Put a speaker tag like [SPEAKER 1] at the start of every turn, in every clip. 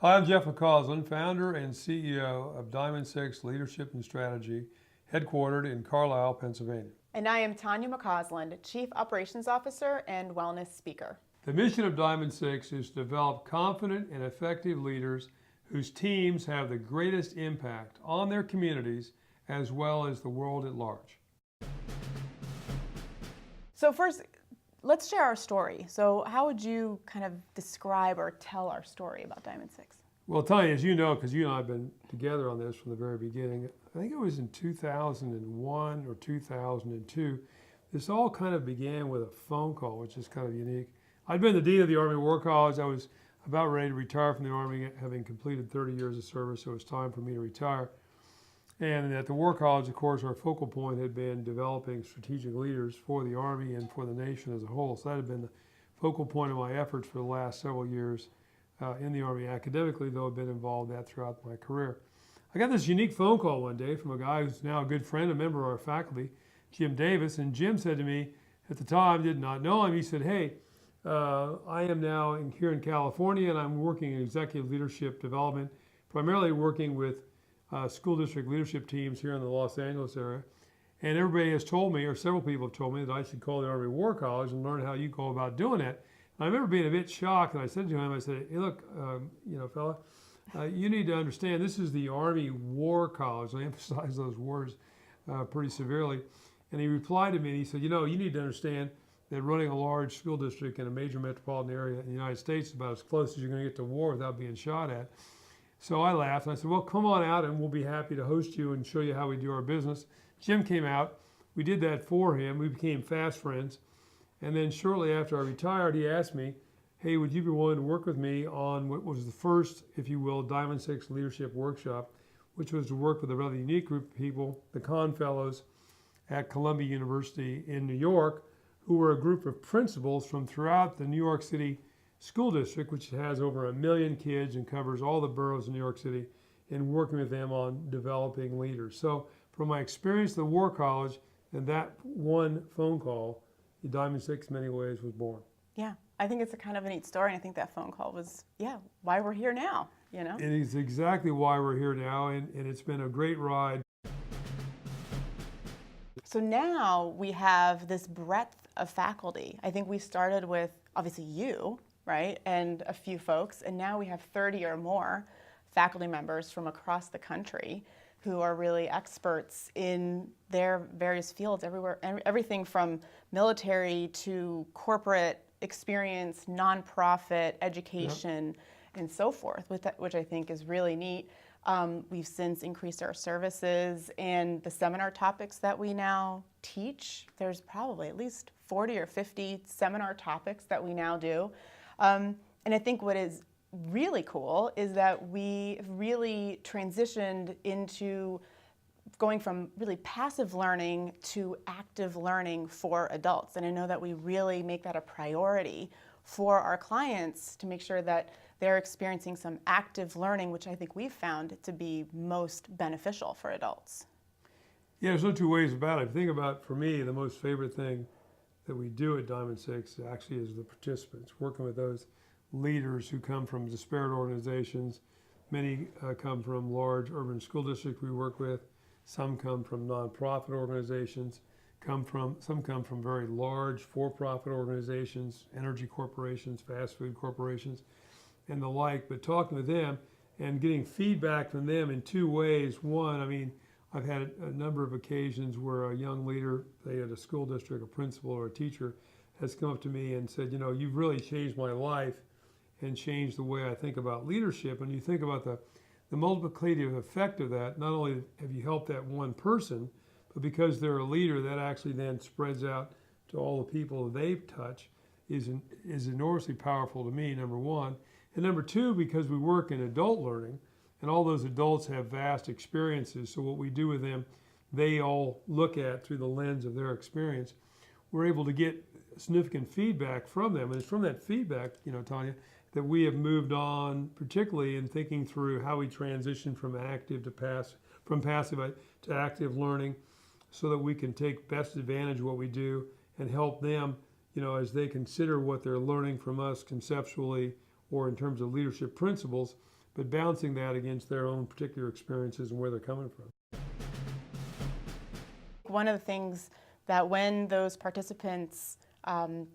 [SPEAKER 1] Hi, I'm Jeff McCausland, founder and CEO of Diamond6 Leadership and Strategy, headquartered in Carlisle, Pennsylvania.
[SPEAKER 2] And I am Tanya McCausland, Chief Operations Officer and Wellness Speaker.
[SPEAKER 1] The mission of Diamond6 is to develop confident and effective leaders whose teams have the greatest impact on their communities as well as the world at large.
[SPEAKER 2] So first, let's share our story. So how would you kind of describe or tell our story about Diamond6?
[SPEAKER 1] Well, Tanya, as you know, because you and I have been together on this from the very beginning, I think it was in 2001 or 2002, this all kind of began with a phone call, which is kind of unique. I'd been the Dean of the Army War College. I was about ready to retire from the Army, having completed 30 years of service, so it was time for me to retire. And at the War College, of course, our focal point had been developing strategic leaders for the Army and for the nation as a whole. So that had been the focal point of my efforts for the last several years in the Army academically, though I've been involved in that throughout my career. I got this unique phone call one day from a guy who's now a good friend, a member of our faculty, Jim Davis, and Jim said to me, at the time, did not know him, he said, hey, I am now here in California and I'm working in executive leadership development, primarily working with school district leadership teams here in the Los Angeles area. And everybody has told me, or several people have told me, that I should call the Army War College and learn how you go about doing that. And I remember being a bit shocked, and I said to him, I said, hey, look, fella, you need to understand this is the Army War College. I emphasize those words pretty severely. And he replied to me and he said, you need to understand that running a large school district in a major metropolitan area in the United States is about as close as you're going to get to war without being shot at. So I laughed and I said, well, come on out and we'll be happy to host you and show you how we do our business. Jim came out. We did that for him. We became fast friends. And then shortly after I retired, he asked me, hey, would you be willing to work with me on what was the first, if you will, Diamond6 Leadership Workshop, which was to work with a rather unique group of people, the Kahn Fellows at Columbia University in New York, who were a group of principals from throughout the New York City School District, which has over 1 million kids and covers all the boroughs in New York City, and working with them on developing leaders. So from my experience at the War College and that one phone call, the Diamond6 in many ways was born.
[SPEAKER 2] Yeah, I think it's a kind of a neat story, and I think that phone call was, why we're here now,
[SPEAKER 1] It is exactly why we're here now, and it's been a great ride.
[SPEAKER 2] So now we have this breadth of faculty. I think we started with, obviously, you, right, and a few folks, and now we have 30 or more faculty members from across the country who are really experts in their various fields everywhere, everything from military to corporate experience, nonprofit, education, and so forth, which I think is really neat. We've since increased our services and the seminar topics that we now teach. There's probably at least 40 or 50 seminar topics that we now do. And I think what is really cool is that we really transitioned into going from really passive learning to active learning for adults. And I know that we really make that a priority for our clients to make sure that they're experiencing some active learning, which I think we've found to be most beneficial for adults.
[SPEAKER 1] Yeah, there's no two ways about it. Think about, for me, the most favorite thing that we do at Diamond6 actually is the participants, working with those leaders who come from disparate organizations. Many come from large urban school districts we work with. Some come from nonprofit organizations. Some come from very large for-profit organizations, energy corporations, fast food corporations, and the like. But talking to them and getting feedback from them in two ways. One, I've had a number of occasions where a young leader, say at a school district, a principal or a teacher, has come up to me and said, you've really changed my life and changed the way I think about leadership. And you think about the multiplicative effect of that. Not only have you helped that one person, but because they're a leader, that actually then spreads out to all the people they touch is enormously powerful to me, number one. And number two, because we work in adult learning, and all those adults have vast experiences, so what we do with them, they all look at through the lens of their experience. We're able to get significant feedback from them, and it's from that feedback, Tanya, that we have moved on, particularly in thinking through how we transition from passive to active learning, so that we can take best advantage of what we do and help them, as they consider what they're learning from us conceptually or in terms of leadership principles, but bouncing that against their own particular experiences and where they're coming from.
[SPEAKER 2] One of the things that when those participants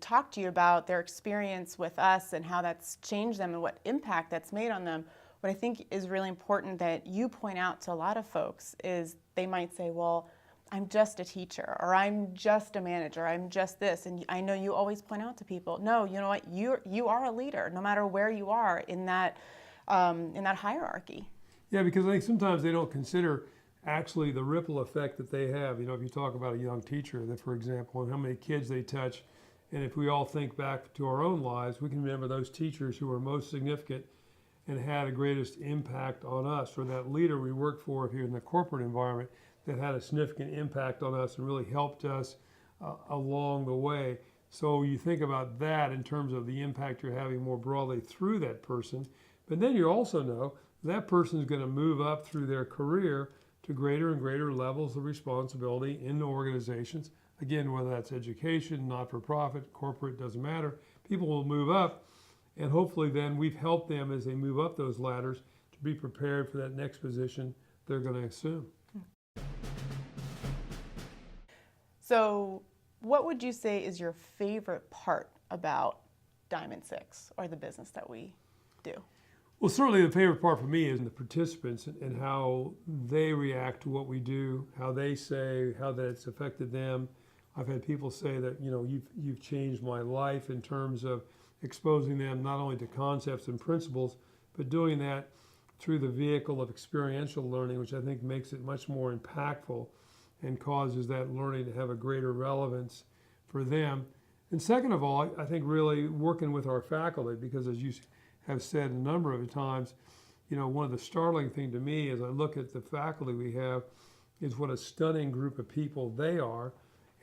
[SPEAKER 2] talk to you about their experience with us and how that's changed them and what impact that's made on them, what I think is really important that you point out to a lot of folks is they might say, well, I'm just a teacher, or I'm just a manager, I'm just this. And I know you always point out to people, no, you know what, you are a leader, no matter where you are in that hierarchy.
[SPEAKER 1] Yeah, because I think sometimes they don't consider actually the ripple effect that they have. You know, if you talk about a young teacher, that, for example, and how many kids they touch, and if we all think back to our own lives, we can remember those teachers who were most significant and had the greatest impact on us, or that leader we worked for if you're in the corporate environment that had a significant impact on us and really helped us along the way. So you think about that in terms of the impact you're having more broadly through that person, but then you also know that person is going to move up through their career to greater and greater levels of responsibility in the organizations. Again, whether that's education, not-for-profit, corporate, doesn't matter. People will move up, and hopefully then we've helped them as they move up those ladders to be prepared for that next position they're going to assume.
[SPEAKER 2] So what would you say is your favorite part about Diamond6 or the business that we do?
[SPEAKER 1] Well, certainly the favorite part for me is the participants and how they react to what we do, how they say how that's affected them. I've had people say that, you know, you've changed my life in terms of exposing them not only to concepts and principles, but doing that through the vehicle of experiential learning, which I think makes it much more impactful and causes that learning to have a greater relevance for them. And second of all, I think really working with our faculty, because as you have said a number of times, you know, one of the startling things to me as I look at the faculty we have is what a stunning group of people they are.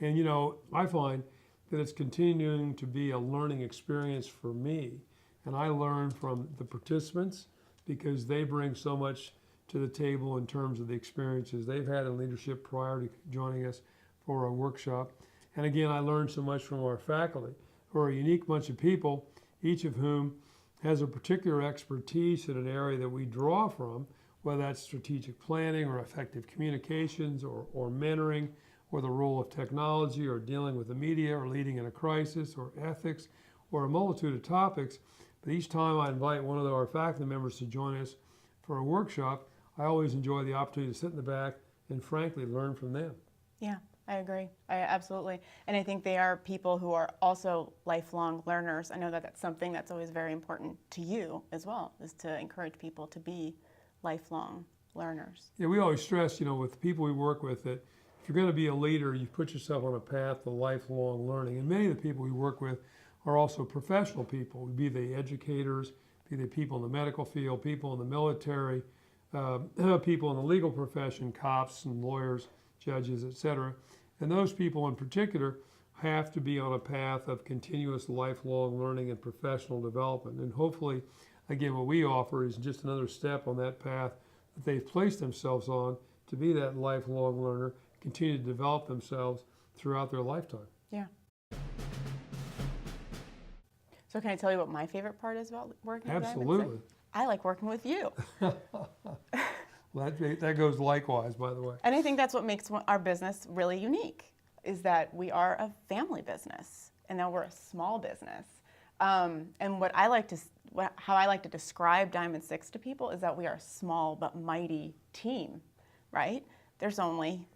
[SPEAKER 1] And, you know, I find that it's continuing to be a learning experience for me. And I learn from the participants because they bring so much to the table in terms of the experiences they've had in leadership prior to joining us for a workshop. And again, I learned so much from our faculty, who are a unique bunch of people, each of whom has a particular expertise in an area that we draw from, whether that's strategic planning or effective communications or mentoring, or the role of technology or dealing with the media or leading in a crisis or ethics or a multitude of topics. But each time I invite one of our faculty members to join us for a workshop, I always enjoy the opportunity to sit in the back and frankly learn from them.
[SPEAKER 2] Yeah, I agree. Absolutely. And I think they are people who are also lifelong learners. I know that that's something that's always very important to you as well, is to encourage people to be lifelong learners.
[SPEAKER 1] Yeah, we always stress, you know, with the people we work with that if you're going to be a leader, you put yourself on a path to lifelong learning. And many of the people we work with are also professional people, be they educators, be they people in the medical field, people in the military, people in the legal profession, cops and lawyers, judges, etc. And those people in particular have to be on a path of continuous lifelong learning and professional development. And hopefully, again, what we offer is just another step on that path that they've placed themselves on to be that lifelong learner, continue to develop themselves throughout their lifetime.
[SPEAKER 2] Yeah. So can I tell you what my favorite part is about working at Diamond6?
[SPEAKER 1] Absolutely.
[SPEAKER 2] I like working with you.
[SPEAKER 1] Well, that goes likewise, by the way.
[SPEAKER 2] And I think that's what makes our business really unique, is that we are a family business and that we're a small business. And how I like to describe Diamond6 to people is that we are a small but mighty team, right? There's only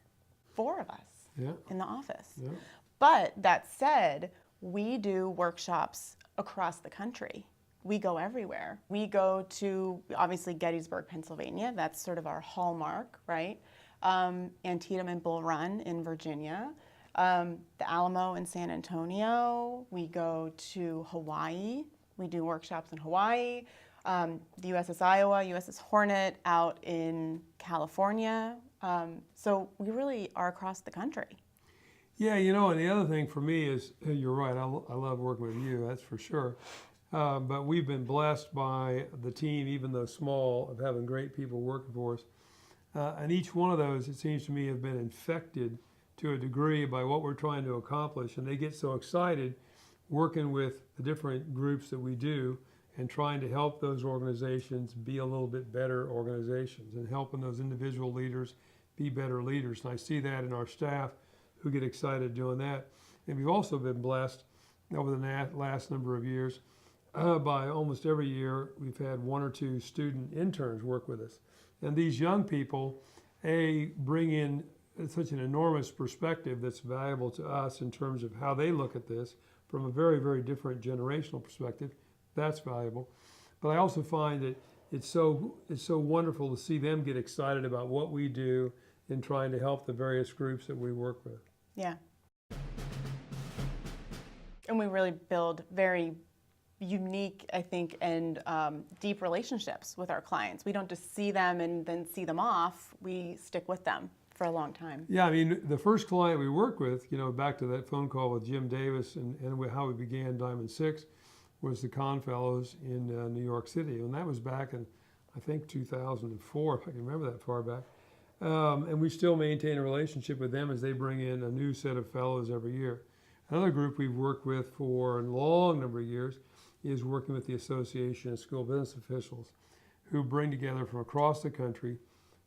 [SPEAKER 2] 4 of us in the office. Yeah. But that said, we do workshops across the country. We go everywhere. We go to, obviously, Gettysburg, Pennsylvania. That's sort of our hallmark, right? Antietam and Bull Run in Virginia. The Alamo in San Antonio. We go to Hawaii. We do workshops in Hawaii. The USS Iowa, USS Hornet out in California. So we really are across the country.
[SPEAKER 1] Yeah, you know, and the other thing for me is, you're right, I love working with you, that's for sure. But we've been blessed by the team, even though small, of having great people working for us. And each one of those, it seems to me, have been infected to a degree by what we're trying to accomplish. And they get so excited working with the different groups that we do and trying to help those organizations be a little bit better organizations and helping those individual leaders be better leaders. And I see that in our staff who get excited doing that. And we've also been blessed over the last number of years by almost every year we've had 1 or 2 student interns work with us. And these young people, bring in such an enormous perspective that's valuable to us in terms of how they look at this from a very, very different generational perspective. That's valuable. But I also find that it's so wonderful to see them get excited about what we do in trying to help the various groups that we work with.
[SPEAKER 2] Yeah. And we really build very unique, I think, and deep relationships with our clients. We don't just see them and then see them off. We stick with them for a long time.
[SPEAKER 1] Yeah, I mean, the first client we worked with, back to that phone call with Jim Davis and how we began Diamond6 was the Kahn Fellows in New York City. And that was back in, I think, 2004, if I can remember that far back. And we still maintain a relationship with them as they bring in a new set of fellows every year. Another group we've worked with for a long number of years is working with the Association of School Business Officials, who bring together from across the country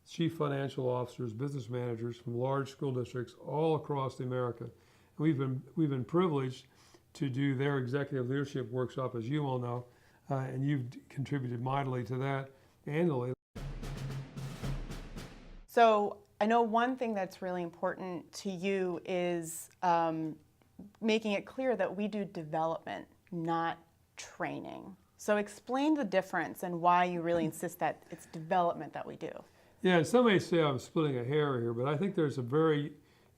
[SPEAKER 1] chief financial officers, business managers from large school districts all across America. And we've been privileged to do their executive leadership workshop, as you all know, and you've contributed mightily to that annually.
[SPEAKER 2] So I know one thing that's really important to you is making it clear that we do development, not training. So explain the difference and why you really insist that it's development that we do.
[SPEAKER 1] Yeah, and some may say I'm splitting a hair here, but I think there's a very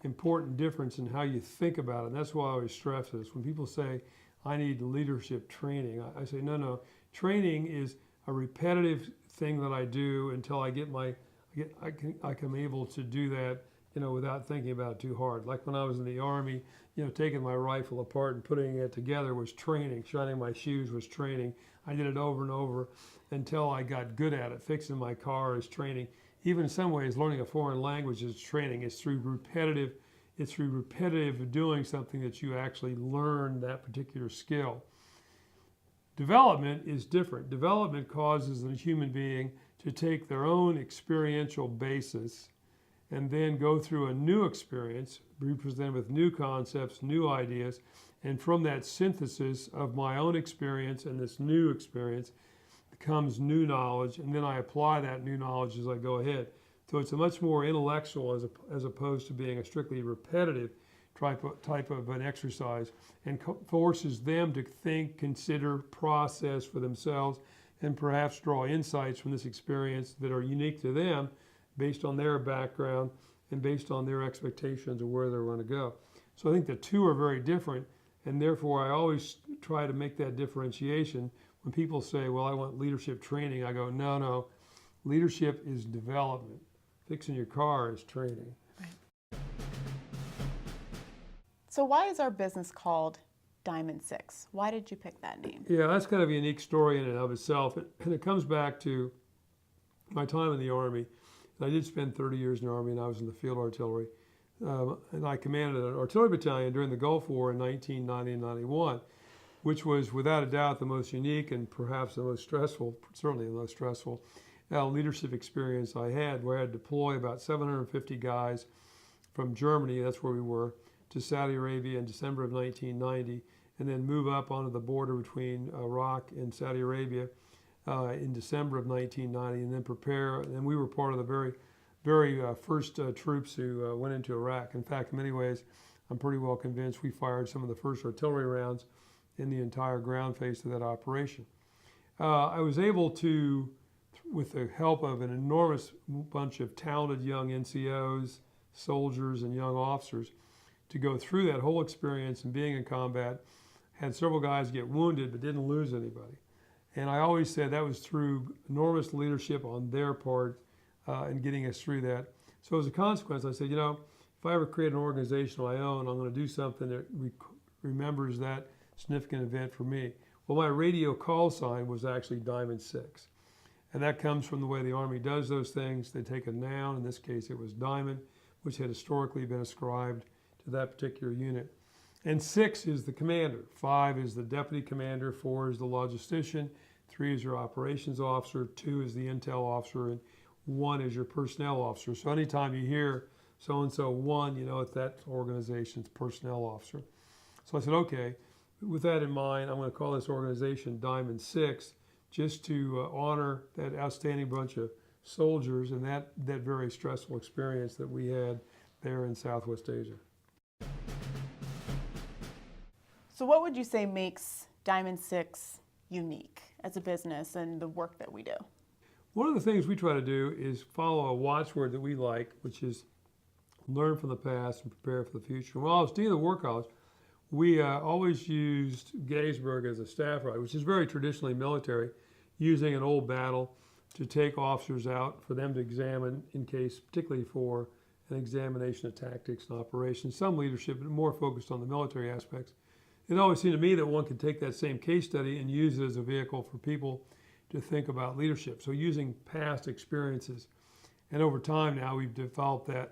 [SPEAKER 1] important difference in how you think about it. And that's why I always stress this. When people say, I need leadership training, I say, no. Training is a repetitive thing that I do until I get I'm able to do that, without thinking about it too hard. Like when I was in the Army, taking my rifle apart and putting it together was training. Shining my shoes was training. I did it over and over until I got good at it. Fixing my car is training. Even in some ways, learning a foreign language is training. It's through repetitive doing something that you actually learn that particular skill. Development is different. Development causes a human being to take their own experiential basis and then go through a new experience, be presented with new concepts, new ideas, and from that synthesis of my own experience and this new experience comes new knowledge, and then I apply that new knowledge as I go ahead. So it's a much more intellectual as opposed to being a strictly repetitive type of an exercise, and forces them to think, consider, process for themselves, and perhaps draw insights from this experience that are unique to them based on their background and based on their expectations of where they're going to go. So I think the two are very different, and therefore I always try to make that differentiation. When people say, well, I want leadership training, I go, no. Leadership is development. Fixing your car is training.
[SPEAKER 2] Right. So why is our business called Diamond6? Why did you pick that name?
[SPEAKER 1] Yeah, that's kind of a unique story in and of itself. And it comes back to my time in the Army. And I did spend 30 years in the Army, and I was in the field artillery. And I commanded an artillery battalion during the Gulf War in 1990 and 91. Which was without a doubt the most unique and perhaps the most stressful, certainly the most stressful leadership experience I had, where I had to deploy about 750 guys from Germany, that's where we were, to Saudi Arabia in December of 1990, and then move up onto the border between Iraq and Saudi Arabia in December of 1990, and then prepare, and we were part of the very first troops who went into Iraq. In fact, in many ways, I'm pretty well convinced we fired some of the first artillery rounds in the entire ground face of that operation. I was able to, with the help of an enormous bunch of talented young NCOs, soldiers, and young officers, to go through that whole experience and being in combat. Had several guys get wounded but didn't lose anybody. And I always said that was through enormous leadership on their part in getting us through that. So as a consequence, I said, if I ever create an organization of my own, I'm going to do something that remembers that significant event for me. Well, my radio call sign was actually Diamond6. And that comes from the way the Army does those things. They take a noun, in this case it was diamond, which had historically been ascribed to that particular unit. And 6 is the commander, 5 is the deputy commander, 4 is the logistician, 3 is your operations officer, 2 is the intel officer, and 1 is your personnel officer. So anytime you hear so-and-so 1, you know it's that organization's personnel officer. So I said, okay, with that in mind, I'm going to call this organization Diamond6, just to honor that outstanding bunch of soldiers and that very stressful experience that we had there in Southwest Asia.
[SPEAKER 2] So what would you say makes Diamond6 unique as a business and the work that we do?
[SPEAKER 1] One of the things we try to do is follow a watchword that we like, which is learn from the past and prepare for the future. While I was dean of the War College, we always used Gettysburg as a staff ride, which is very traditionally military, using an old battle to take officers out for them to examine in case, particularly for an examination of tactics and operations, some leadership, but more focused on the military aspects. It always seemed to me that one could take that same case study and use it as a vehicle for people to think about leadership. So using past experiences. And over time now we've developed that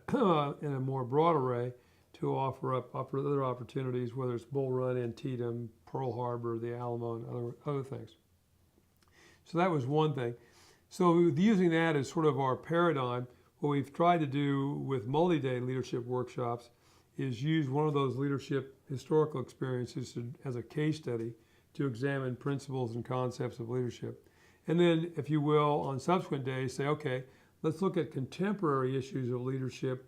[SPEAKER 1] in a more broad array to offer up other opportunities, whether it's Bull Run, Antietam, Pearl Harbor, the Alamo, and other things. So that was one thing. So using that as sort of our paradigm, what we've tried to do with multi-day leadership workshops is use one of those leadership historical experiences as a case study to examine principles and concepts of leadership. And then, if you will, on subsequent days, say, okay, let's look at contemporary issues of leadership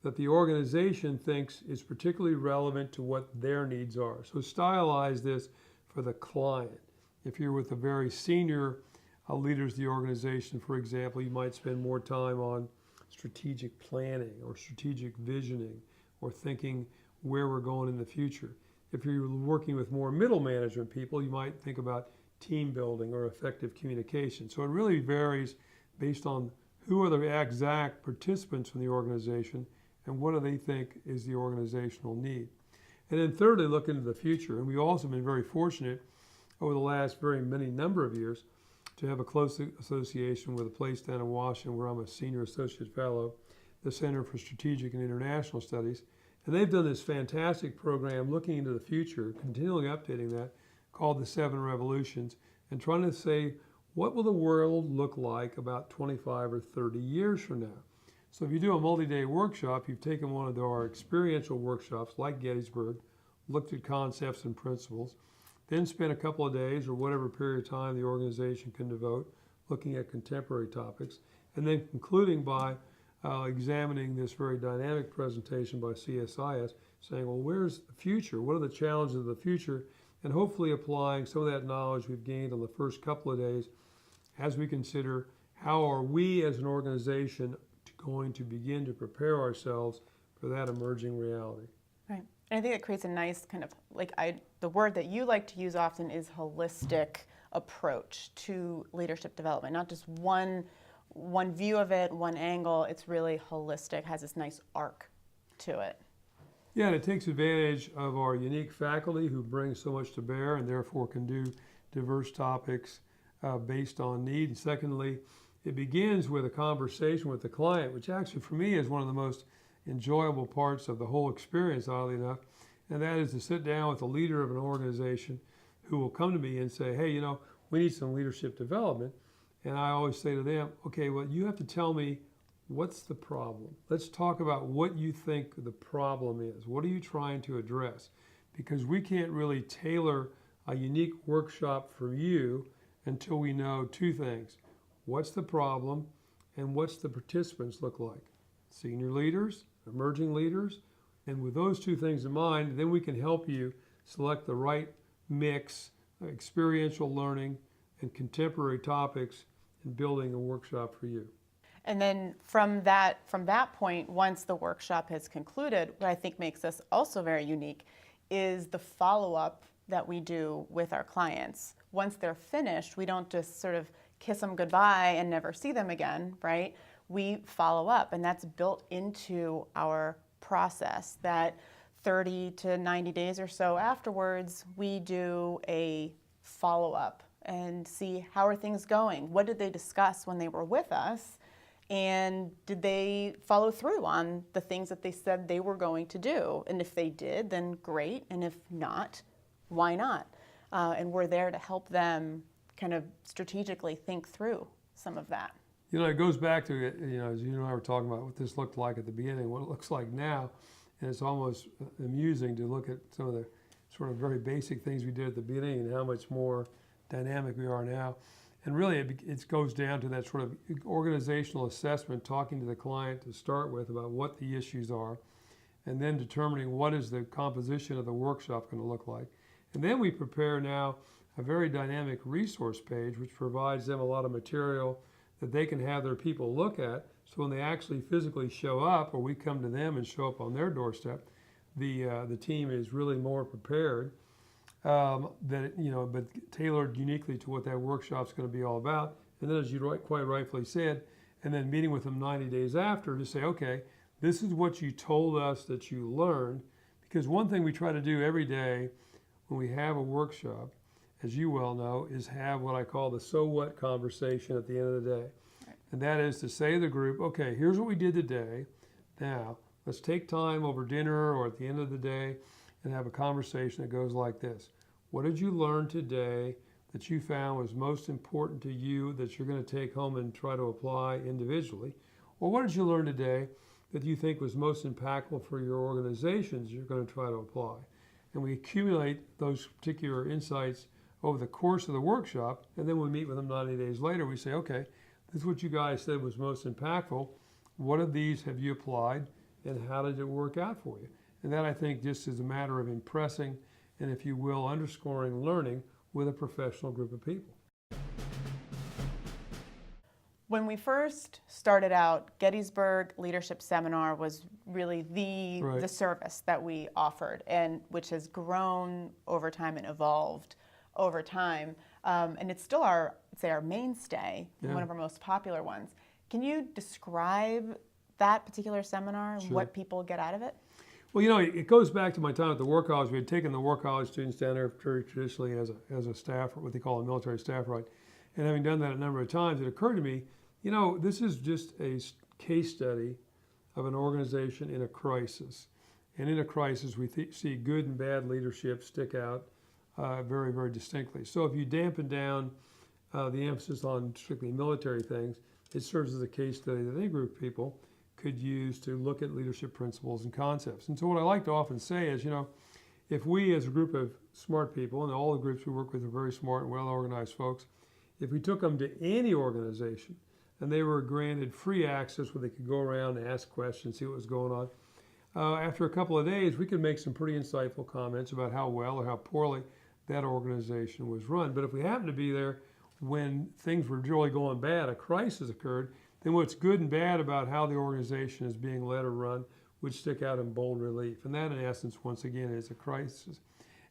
[SPEAKER 1] that the organization thinks is particularly relevant to what their needs are. So stylize this for the client. If you're with the very senior leaders of the organization, for example, you might spend more time on strategic planning or strategic visioning or thinking where we're going in the future. If you're working with more middle management people, you might think about team building or effective communication. So it really varies based on who are the exact participants in the organization and what do they think is the organizational need. And then thirdly, look into the future. And we've also been very fortunate over the last very many number of years to have a close association with a place down in Washington where I'm a senior associate fellow, the Center for Strategic and International Studies. And they've done this fantastic program looking into the future, continually updating that, called the 7 Revolutions, and trying to say, what will the world look like about 25 or 30 years from now? So if you do a multi-day workshop, you've taken one of our experiential workshops like Gettysburg, looked at concepts and principles, then spent a couple of days or whatever period of time the organization can devote looking at contemporary topics, and then concluding by examining this very dynamic presentation by CSIS, saying, well, where's the future? What are the challenges of the future? And hopefully applying some of that knowledge we've gained on the first couple of days as we consider how are we as an organization going to begin to prepare ourselves for that emerging reality.
[SPEAKER 2] Right. And I think it creates a nice kind of, the word that you like to use often is holistic approach to leadership development, not just one view of it, one angle. It's really holistic, has this nice arc to it.
[SPEAKER 1] Yeah, and it takes advantage of our unique faculty who bring so much to bear and therefore can do diverse topics based on need. And secondly, it begins with a conversation with the client, which actually for me is one of the most enjoyable parts of the whole experience, oddly enough, and that is to sit down with the leader of an organization who will come to me and say, hey, we need some leadership development. And I always say to them, okay, well, you have to tell me what's the problem. Let's talk about what you think the problem is. What are you trying to address? Because we can't really tailor a unique workshop for you until we know 2 things. What's the problem and what's the participants look like? Senior leaders, emerging leaders, and with those 2 things in mind, then we can help you select the right mix of experiential learning and contemporary topics in building a workshop for you.
[SPEAKER 2] And then from that point, once the workshop has concluded, what I think makes us also very unique is the follow-up that we do with our clients. Once they're finished, we don't just sort of kiss them goodbye and never see them again, right? We follow up, and that's built into our process that 30 to 90 days or so afterwards, we do a follow-up and see how are things going. What did they discuss when they were with us? And did they follow through on the things that they said they were going to do? And if they did, then great. And if not, why not? And we're there to help them kind of strategically think through some of that?
[SPEAKER 1] You know, it goes back to, you know, as you and I were talking about what this looked like at the beginning, what it looks like now, and it's almost amusing to look at some of the sort of very basic things we did at the beginning and how much more dynamic we are now. And really, it goes down to that sort of organizational assessment, talking to the client to start with about what the issues are, and then determining what is the composition of the workshop going to look like. And then we prepare now a very dynamic resource page, which provides them a lot of material that they can have their people look at. So when they actually physically show up, or we come to them and show up on their doorstep, the team is really more prepared. That, you know, but tailored uniquely to what that workshop's going to be all about. And then, as you quite rightfully said, and then meeting with them 90 days after to say, okay, this is what you told us that you learned. Because one thing we try to do every day when we have a workshop, as you well know, is have what I call the so what conversation at the end of the day. Right. And that is to say to the group, okay, here's what we did today. Now, let's take time over dinner or at the end of the day and have a conversation that goes like this. What did you learn today that you found was most important to you that you're going to take home and try to apply individually? Or what did you learn today that you think was most impactful for your organizations you're going to try to apply? And we accumulate those particular insights over the course of the workshop, and then we meet with them 90 days later. We say, okay, this is what you guys said was most impactful. What of these have you applied, and how did it work out for you? And that, I think, just is a matter of impressing and, if you will, underscoring learning with a professional group of people.
[SPEAKER 2] When we first started out, Gettysburg Leadership Seminar was really the service that we offered, and which has grown over time and evolved over time. And it's still our mainstay, one of our most popular ones. Can you describe that particular seminar and what people get out of it?
[SPEAKER 1] Well, you know, it goes back to my time at the War College. We had taken the War College students down there very traditionally as a staff, or what they call a military staff ride. And having done that a number of times, it occurred to me, you know, this is just a case study of an organization in a crisis. And in a crisis, we see good and bad leadership stick out very, very distinctly. So if you dampen down the emphasis on strictly military things, it serves as a case study that any group of people could use to look at leadership principles and concepts. And so what I like to often say is, you know, if we as a group of smart people, and all the groups we work with are very smart and well-organized folks, if we took them to any organization and they were granted free access where they could go around and ask questions, see what was going on, after a couple of days, we could make some pretty insightful comments about how well or how poorly that organization was run. But if we happened to be there when things were really going bad, a crisis occurred, then what's good and bad about how the organization is being led or run would stick out in bold relief. And that, in essence, once again, is a crisis.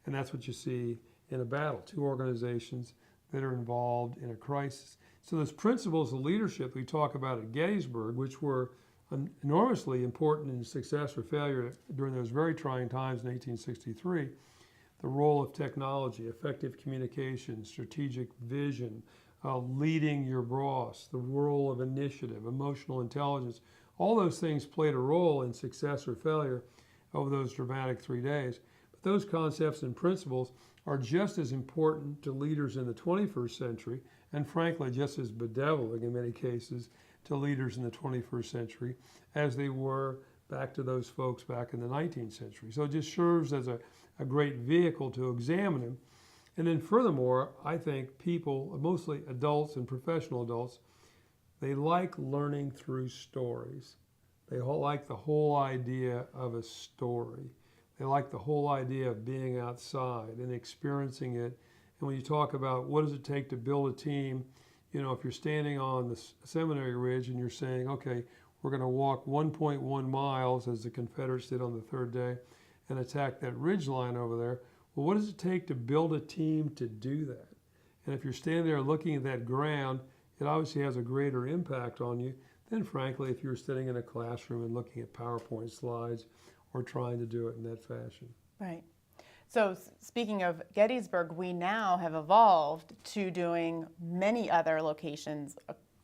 [SPEAKER 1] And that's what you see in a battle, two organizations that are involved in a crisis. So those principles of leadership we talk about at Gettysburg, which were enormously important in success or failure during those very trying times in 1863, the role of technology, effective communication, strategic vision, leading your boss, the role of initiative, emotional intelligence, all those things played a role in success or failure over those dramatic 3 days. But those concepts and principles are just as important to leaders in the 21st century, and frankly just as bedeviling in many cases to leaders in the 21st century as they were back to those folks back in the 19th century. So it just serves as a great vehicle to examine them. And then furthermore, I think people, mostly adults and professional adults, they like learning through stories. They like the whole idea of a story. They like the whole idea of being outside and experiencing it. And when you talk about what does it take to build a team, you know, if you're standing on the seminary ridge and you're saying, okay, we're going to walk 1.1 miles as the Confederates did on the third day and attack that ridge line over there, well, what does it take to build a team to do that? And if you're standing there looking at that ground, it obviously has a greater impact on you than, frankly, if you were sitting in a classroom and looking at PowerPoint slides or trying to do it in that fashion.
[SPEAKER 2] Right. So speaking of Gettysburg, we now have evolved to doing many other locations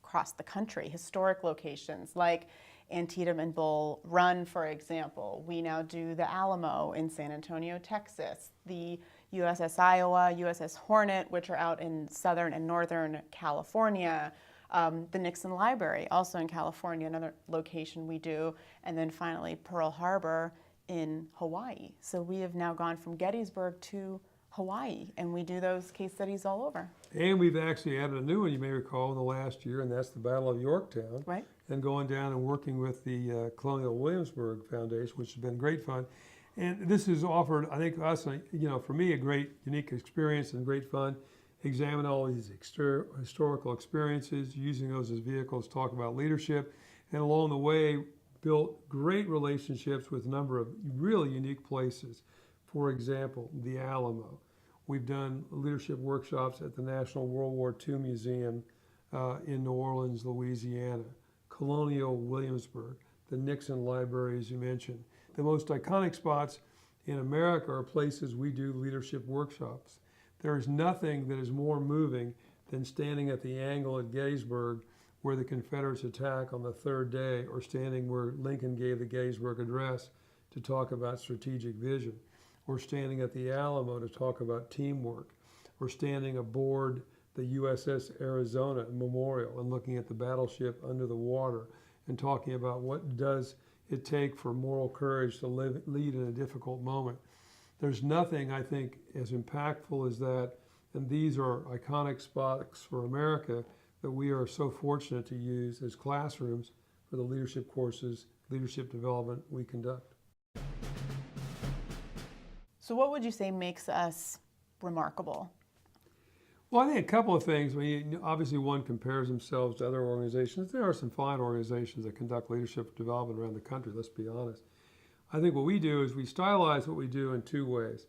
[SPEAKER 2] across the country, historic locations like Antietam and Bull Run, for example. We now do the Alamo in San Antonio, Texas, the USS Iowa, USS Hornet, which are out in Southern and Northern California, the Nixon Library, also in California, another location we do, and then finally Pearl Harbor in Hawaii. So we have now gone from Gettysburg to Hawaii, and we do those case studies all over.
[SPEAKER 1] And we've actually added a new one, you may recall, in the last year, and that's the Battle of Yorktown.
[SPEAKER 2] Right.
[SPEAKER 1] And going down and working with the Colonial Williamsburg Foundation, which has been great fun. And this has offered, I think, us, for me, a great, unique experience and great fun. Examine all these historical experiences, using those as vehicles to talk about leadership, and along the way, built great relationships with a number of really unique places. For example, the Alamo. We've done leadership workshops at the National World War II Museum in New Orleans, Louisiana, Colonial Williamsburg, the Nixon Library, as you mentioned. The most iconic spots in America are places we do leadership workshops. There is nothing that is more moving than standing at the angle at Gettysburg where the Confederates attack on the third day, or standing where Lincoln gave the Gettysburg Address to talk about strategic vision, or standing at the Alamo to talk about teamwork, or standing aboard the USS Arizona Memorial and looking at the battleship under the water and talking about what does it take for moral courage to lead in a difficult moment. There's nothing, I think, as impactful as that, and these are iconic spots for America that we are so fortunate to use as classrooms for the leadership courses, leadership development we conduct.
[SPEAKER 2] So what would you say makes us remarkable?
[SPEAKER 1] Well, I think a couple of things. I mean, obviously, one compares themselves to other organizations. There are some fine organizations that conduct leadership development around the country, let's be honest. I think what we do is we stylize what we do in two ways.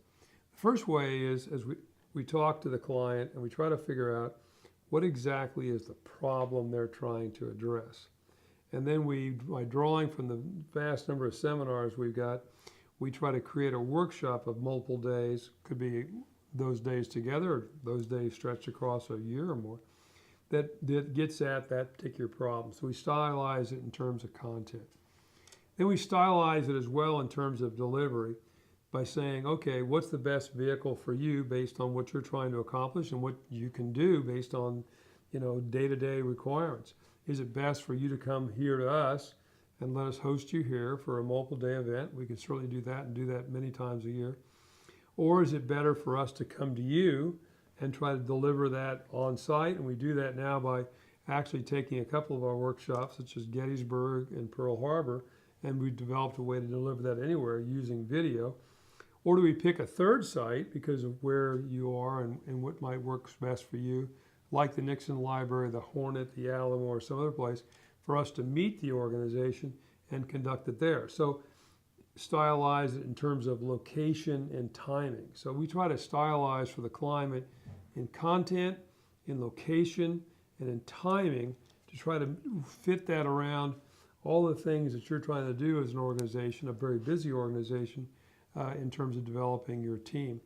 [SPEAKER 1] The first way is as we talk to the client and we try to figure out what exactly is the problem they're trying to address. And then by drawing from the vast number of seminars we've got, we try to create a workshop of multiple days, could be those days together, or those days stretched across a year or more, that gets at that particular problem. So we stylize it in terms of content. Then we stylize it as well in terms of delivery by saying, okay, what's the best vehicle for you based on what you're trying to accomplish and what you can do based on, day-to-day requirements? Is it best for you to come here to us and let us host you here for a multiple-day event? We can certainly do that and do that many times a year. Or is it better for us to come to you and try to deliver that on site? And we do that now by actually taking a couple of our workshops, such as Gettysburg and Pearl Harbor, and we've developed a way to deliver that anywhere using video. Or do we pick a third site because of where you are and what might work best for you, like the Nixon Library, the Hornet, the Alamo, or some other place, for us to meet the organization and conduct it there. So stylize it in terms of location and timing. So we try to stylize for the climate in content, in location, and in timing to try to fit that around all the things that you're trying to do as an organization, a very busy organization, in terms of developing your team.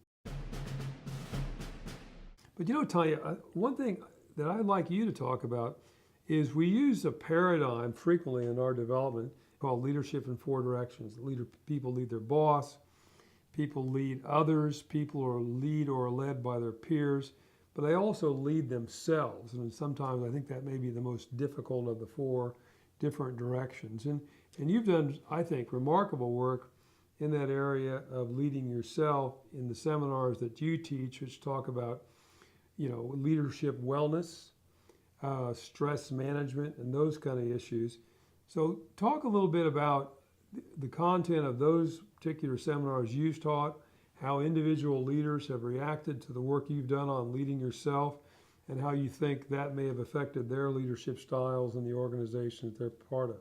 [SPEAKER 1] But Tanya, one thing that I'd like you to talk about is we use a paradigm frequently in our development called leadership in four directions. People lead their boss, people lead others, people are lead or led by their peers, but they also lead themselves. And sometimes I think that may be the most difficult of the four different directions. And you've done, I think, remarkable work in that area of leading yourself in the seminars that you teach, which talk about, leadership wellness, stress management, and those kind of issues. So talk a little bit about the content of those particular seminars you've taught, how individual leaders have reacted to the work you've done on leading yourself, and how you think that may have affected their leadership styles in the organization that they're part of.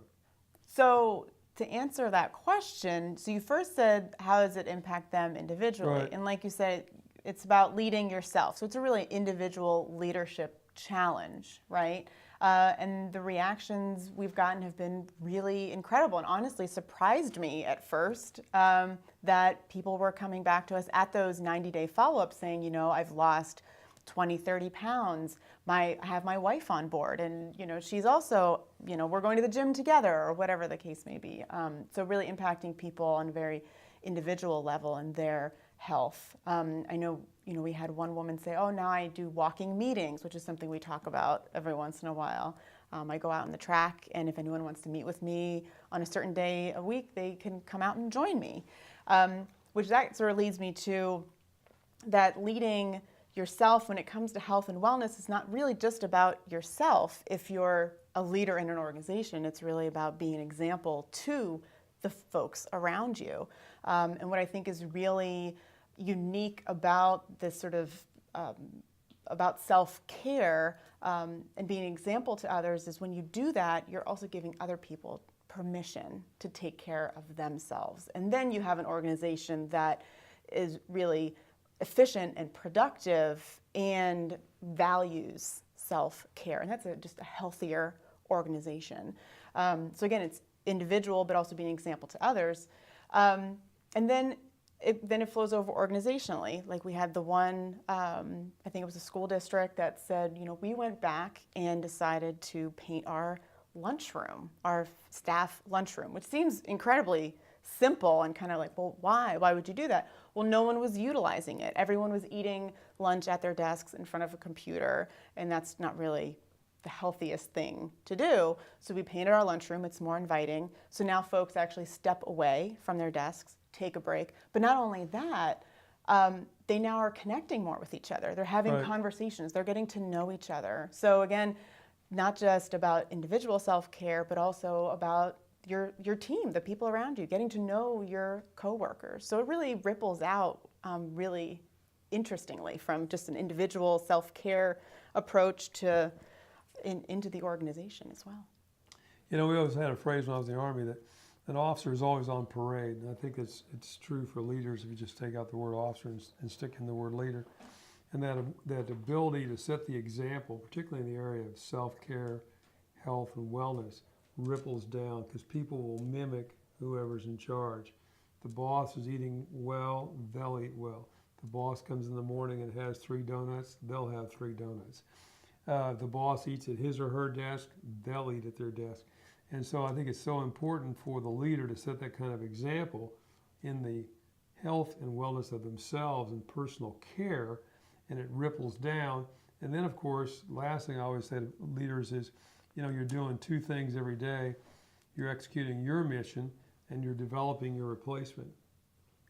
[SPEAKER 2] So to answer that question, so you first said, how does it impact them individually?
[SPEAKER 1] Right.
[SPEAKER 2] And like you said, it's about leading yourself. So it's a really individual leadership challenge, right? And the reactions we've gotten have been really incredible and honestly surprised me at first, that people were coming back to us at those 90-day follow-ups saying, I've lost 20, 30 pounds. I have my wife on board, and she's also, we're going to the gym together, or whatever the case may be. So really impacting people on a very individual level and their health. I know, we had one woman say, oh, now I do walking meetings, which is something we talk about every once in a while. I go out on the track, and if anyone wants to meet with me on a certain day a week, they can come out and join me. Which that sort of leads me to that leading yourself when it comes to health and wellness is not really just about yourself. If you're a leader in an organization, it's really about being an example to the folks around you. And what I think is really unique about this sort of about self-care and being an example to others is when you do that, you're also giving other people permission to take care of themselves. And then you have an organization that is really efficient and productive and values self-care. And that's just a healthier organization. So again, it's individual, but also being an example to others. And then it flows over organizationally. Like we had the one, I think it was a school district that said, we went back and decided to paint our lunchroom, our staff lunchroom, which seems incredibly simple and kind of like, well, why? Why would you do that? Well, no one was utilizing it. Everyone was eating lunch at their desks in front of a computer, and that's not really the healthiest thing to do. So we painted our lunchroom. It's more inviting. So now folks actually step away from their desks, take a break. But not only that, they now are connecting more with each other. They're having conversations. They're getting to know each other. So again, not just about individual self-care, but also about your team, the people around you, getting to know your coworkers. So it really ripples out really interestingly from just an individual self-care approach to into the organization as well.
[SPEAKER 1] We always had a phrase when I was in the Army that an officer is always on parade. And I think it's true for leaders if you just take out the word officer and stick in the word leader. And that ability to set the example, particularly in the area of self-care, health, and wellness, ripples down because people will mimic whoever's in charge. The boss is eating well, they'll eat well. The boss comes in the morning and has 3 donuts, they'll have 3 donuts. The boss eats at his or her desk, they'll eat at their desk. And so I think it's so important for the leader to set that kind of example in the health and wellness of themselves and personal care, and it ripples down. And then, of course, last thing I always say to leaders is, you're doing 2 things every day. You're executing your mission, and you're developing your replacement.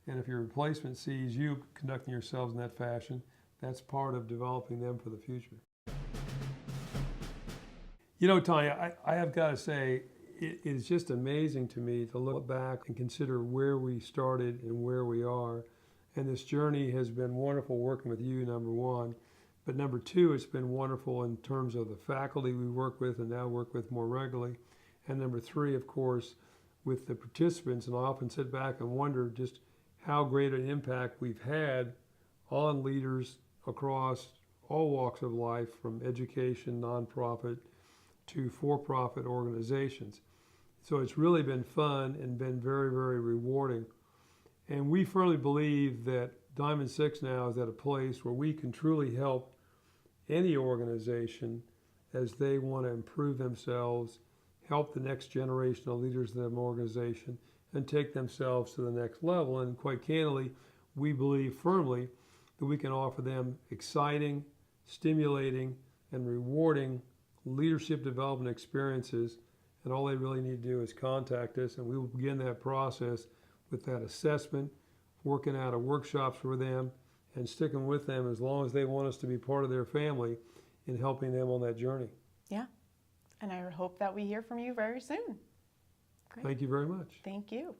[SPEAKER 1] And if your replacement sees you conducting yourselves in that fashion, that's part of developing them for the future. Tanya, I have got to say, it is just amazing to me to look back and consider where we started and where we are. And this journey has been wonderful working with you, number one. But number two, it's been wonderful in terms of the faculty we work with and now work with more regularly. And number three, of course, with the participants. And I often sit back and wonder just how great an impact we've had on leaders across all walks of life, from education, nonprofit, to for-profit organizations. So it's really been fun and been very, very rewarding. And we firmly believe that Diamond6 now is at a place where we can truly help any organization as they want to improve themselves, help the next generation of leaders in their organization, and take themselves to the next level. And quite candidly, we believe firmly that we can offer them exciting, stimulating, and rewarding leadership development experiences, and all they really need to do is contact us, and we will begin that process with that assessment, working out workshops for them, and sticking with them as long as they want us to be part of their family in helping them on that journey.
[SPEAKER 2] Yeah, and I hope that we hear from you very soon. Great.
[SPEAKER 1] Thank you very much.
[SPEAKER 2] Thank you.